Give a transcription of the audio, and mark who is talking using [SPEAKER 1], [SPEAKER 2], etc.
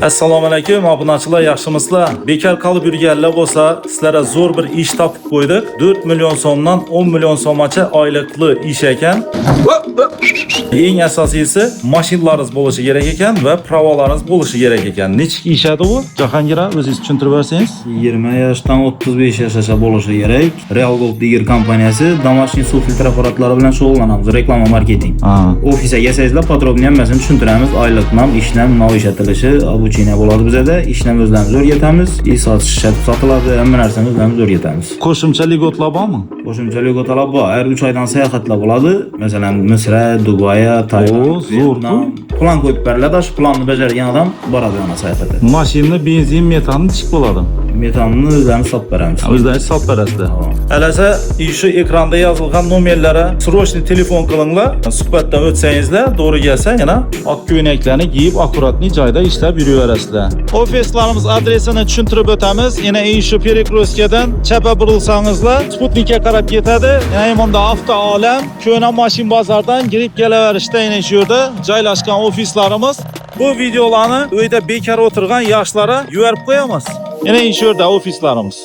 [SPEAKER 1] Assalomu alaykum obunachilar, yaxshimisizlar? Bekar qolib yurganlar bo'lsa, sizlarga zo'r bir ish topib qo'ydik. 4 million so'mdan 10 million so'mgacha oylikli ish ekan. Eng asosiysi mashinalaringiz bo'lishi kerak ekan va pravolaringiz bo'lishi kerak ekan. Nechik ish edi bu? Jahongir aka, o'zingiz tushuntirib bersangiz.
[SPEAKER 2] 20 yoshdan 35 yoshgacha bo'lishi kerak. Real Gold Digger kompaniyasi domashniy suv filtr apparatlari bilan shug'ullanamiz. Reklama marketing. Ofisga kelsangizlar, podrobniy hammasini tushuntiramiz. Oylik nam, ish nam, no'ish atilishi, obuchiniya bo'ladi bizda. Ishni o'zlarimiz o'rgatamiz. Sotish sotiladi, hamma narsani o'zlarimiz o'rgatamiz.
[SPEAKER 1] Qo'shimcha ligotlar bormi?
[SPEAKER 2] Qo'shimcha ligotlar bor. Har 3 oydan sayohatlar bo'ladi. Masalan, Misra, Dubay, Tailand,
[SPEAKER 1] zo'r.
[SPEAKER 2] Plan qo'yib beriladi. Shu planni bajargan odam boradi yana sayohatga.
[SPEAKER 1] Mashinani benzin, metanni ichib bo'ladi.
[SPEAKER 2] Metanni o'zlarimiz sotib beramiz.
[SPEAKER 1] O'zlaringiz sotib berasizlar. Alasa, shu ekranda yozilgan nomerlarga срочный telefon qilinglar. Suhbatdan o'tsangizlar, to'g'ri kelsa, yana oq ko'ylaklarni kiyib, akkuratniy joyda ishlab yuraverasizlar. Ofislarimiz adresini tushuntirib o'tamiz. Yana shu Perikroskadan chapga burilsangizlar, Sputnikka qarab ketadi. Yana Yamanda Avto Olam, Ko'na mashin bozordan kirib kelaverishda yana shu yerda joylashgan ofislarimiz. Bu videolarni uyda bekor o'tirgan yoshlarga yuborib qo'yamiz. Yana shu yerda ofislarimiz.